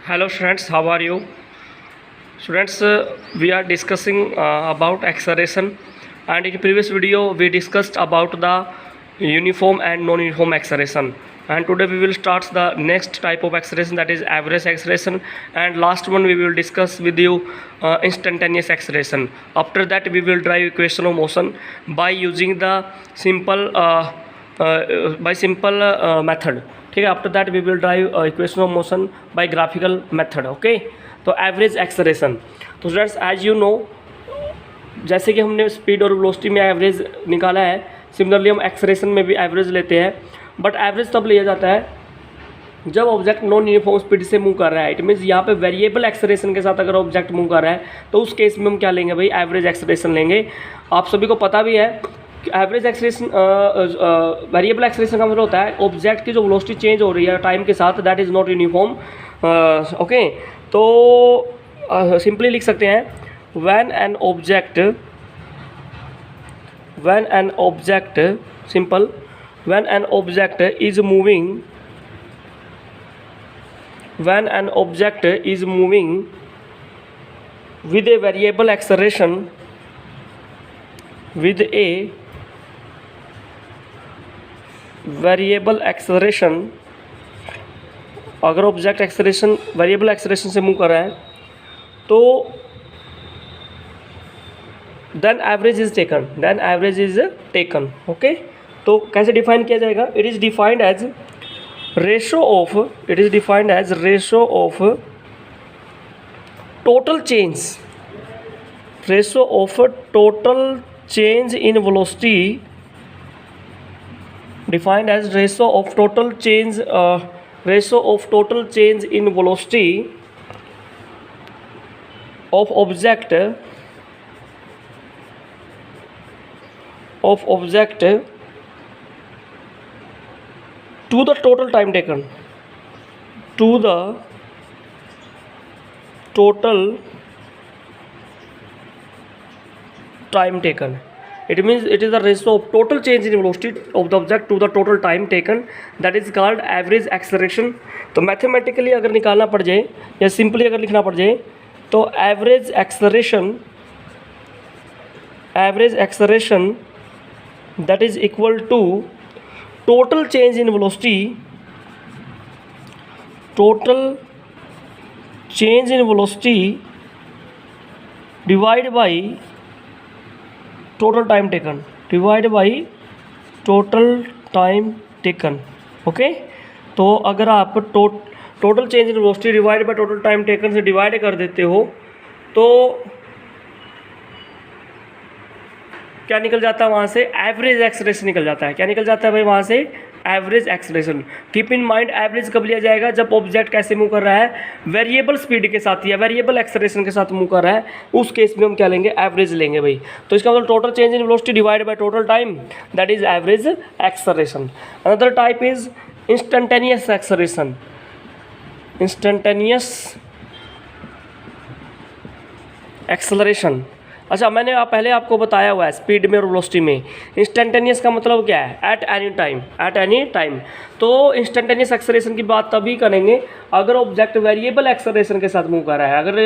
Hello students, how are you? Students, we are discussing about acceleration, and in previous video we discussed about the uniform and non-uniform acceleration, and today we will start the next type of acceleration, that is average acceleration, and last one we will discuss with you instantaneous acceleration. After that we will drive equation of motion by using the simple method. ठीक है. After that we will derive equation of motion by graphical method. Okay. तो average acceleration, तो students as you know, जैसे कि हमने speed और velocity में average निकाला है, सिमिलरली हम एक्सेलरेशन में भी एवरेज लेते हैं. बट एवरेज तब लिया जाता है जब ऑब्जेक्ट नॉन यूनिफॉर्म स्पीड से मूव कर रहा है. इट मीन्स यहाँ पे वेरिएबल एक्सेलरेशन के साथ अगर ऑब्जेक्ट मूव कर रहा है तो उस केस में हम क्या लेंगे भाई, एवरेज एक्सेलरेशन लेंगे. आप सभी को पता भी है एवरेज एक्सेलरेशन, वेरिएबल एक्सेलरेशन का मतलब होता है ऑब्जेक्ट की जो वेलोसिटी चेंज हो रही है टाइम के साथ, that is not uniform. Okay. तो सिंपली लिख सकते हैं when an object simple when an object is moving with a variable acceleration, अगर ऑब्जेक्ट एक्सेलरेशन वेरिएबल एक्सेलरेशन से मूव कर रहा है तो then average is taken. Okay. तो कैसे डिफाइन किया जाएगा? It is defined as ratio of total change in velocity, defined as ratio of total change in velocity of object to the total time taken, It means it is the ratio of total change in velocity of the object to the total time taken, that is called average acceleration. तो mathematically अगर निकालना पड़ जाए या simply अगर लिखना पड़ जाए तो average acceleration that is equal to total change in velocity divided by total time taken. Okay. तो अगर आप total change in velocity divide by total time taken से डिवाइड कर देते हो तो क्या निकल जाता है वहाँ से? एवरेज एक्सेलरेशन निकल जाता है. क्या निकल जाता है भाई वहाँ से? Average acceleration. Keep in mind average कब लिया जाएगा? जब ऑब्जेक्ट कैसे मूव कर रहा है? वेरिएबल स्पीड के साथ या वेरिएबल एक्सेलरेशन के साथ मूव कर रहा है. उस केस में हम क्या लेंगे? एवरेज लेंगे भाई. तो इसका मतलब total change in velocity divide by total time, that is average acceleration. Another type is instantaneous acceleration. अच्छा, मैंने पहले आपको बताया हुआ है स्पीड में और वेलोसिटी में. इंस्टेंटेनियस का मतलब क्या है? Eight any time. तो इंस्टेंटेनियस एक्सेलरेशन की बात तभी करेंगे अगर ऑब्जेक्ट वेरिएबल एक्सेलरेशन के साथ मूव कर रहा है. अगर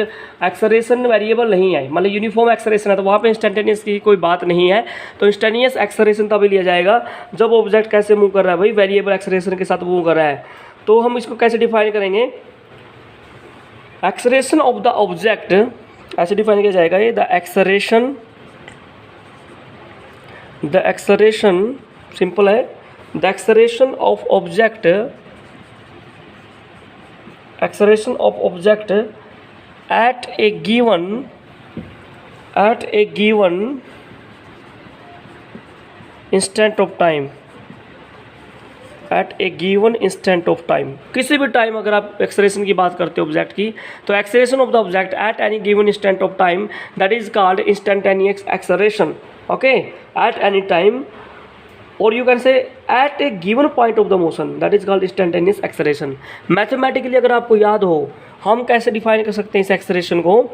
एक्सेलरेशन वेरिएबल नहीं है, मतलब यूनिफॉर्म एक्सेलरेशन है, तो वहाँ पे इंस्टेंटेनियस की कोई बात नहीं है. तो इंस्टेंटेनियस एक्सेलरेशन तभी लिया जाएगा जब ऑब्जेक्ट कैसे मूव कर रहा है भाई? वेरिएबल एक्सेलरेशन के साथ मूव कर रहा है. तो हम इसको कैसे डिफाइन करेंगे? एक्सेलरेशन ऑफ द ऑब्जेक्ट ऐसे डिफाइन किया जाएगा ये, द एक्सेलरेशन सिंपल है, the acceleration of object at a given instant of time. किसी भी टाइम अगर आप एक्सेलरेशन की बात करते हो ऑब्जेक्ट की, तो acceleration of the object at any given instant of time, that is called instantaneous acceleration. Okay. At any time, और you can say at a given point of the motion, that is called instantaneous acceleration. Mathematically अगर आपको याद हो, हम कैसे define कर सकते हैं इस एक्सेलरेशन को?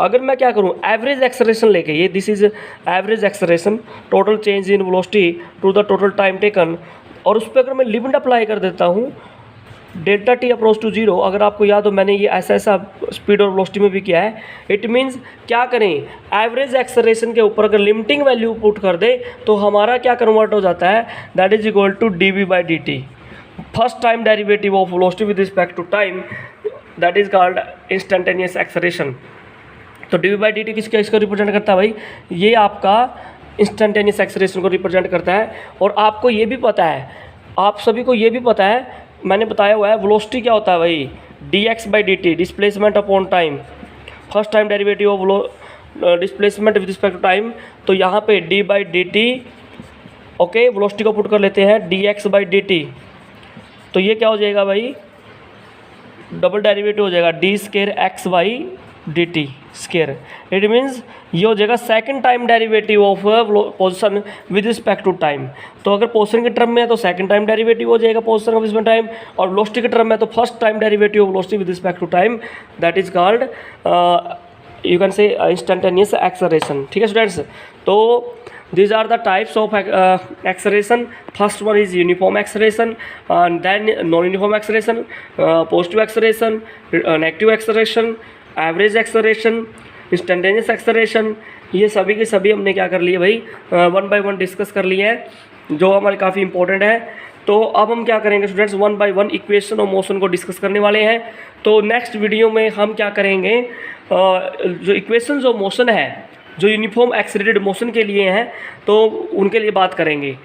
अगर मैं क्या करूं, एवरेज एक्सेलरेशन लेके, ये this is average acceleration, total change in velocity to the total time taken, और उस पर अगर मैं लिमिट अप्लाई कर देता हूँ delta t approach to zero, अगर आपको याद हो मैंने ये ऐसा ऐसा स्पीड और वेलोसिटी में भी किया है। इट मीन्स क्या करें, एवरेज एक्सेलरेशन के ऊपर अगर लिमिटिंग वैल्यू पुट कर दे तो हमारा क्या कन्वर्ट हो जाता है, that is equal to dv/dt, first time derivative of velocity with respect to time, that is called instantaneous acceleration. तो dv/dt किसको रिप्रेजेंट करता है भाई, ये आपका इंस्टेंटेनियस एक्सेलरेशन को रिप्रेजेंट करता है। और आपको ये भी पता है, आप सभी को ये भी पता है, मैंने बताया हुआ है वेलोसिटी क्या होता है भाई, dx/dt, displacement upon time, first time derivative of displacement with respect to time. तो यहाँ पे d/dt, ओके, वेलोसिटी को पुट कर लेते हैं dx/dt, तो ये क्या हो जाएगा भाई, डबल डेरिवेटिव हो जाएगा d²x/dt स्केयर। इट मीन्स ये हो जाएगा second time derivative of position with respect to time. तो अगर पोजीशन के टर्म में है तो सेकंड टाइम डेरिवेटिव हो जाएगा पोजीशन ऑफ इसमें टाइम, और वेलोसिटी के टर्म में तो first time derivative of velocity with respect to time, that is called you can say instantaneous acceleration. ठीक है स्टूडेंट्स, तो these are the types of acceleration. First one is uniform acceleration, and then non-uniform acceleration, positive acceleration, negative acceleration, average acceleration, instantaneous acceleration। ये सभी के सभी हमने क्या कर लिए भाई, वन बाय वन डिस्कस कर लिए हैं, जो हमारे काफ़ी इंपॉर्टेंट है। तो अब हम क्या करेंगे students, one by one equation of motion को डिस्कस करने वाले हैं। तो नेक्स्ट वीडियो में हम क्या करेंगे, जो इक्वेशंस ऑफ मोशन है, जो यूनिफॉर्म एक्सेलरेटेड मोशन के लिए हैं, तो उनके लिए बात करेंगे।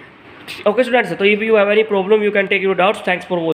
ओके स्टूडेंट्स, तो if you have any problem you can take your doubts. Thanks for watching.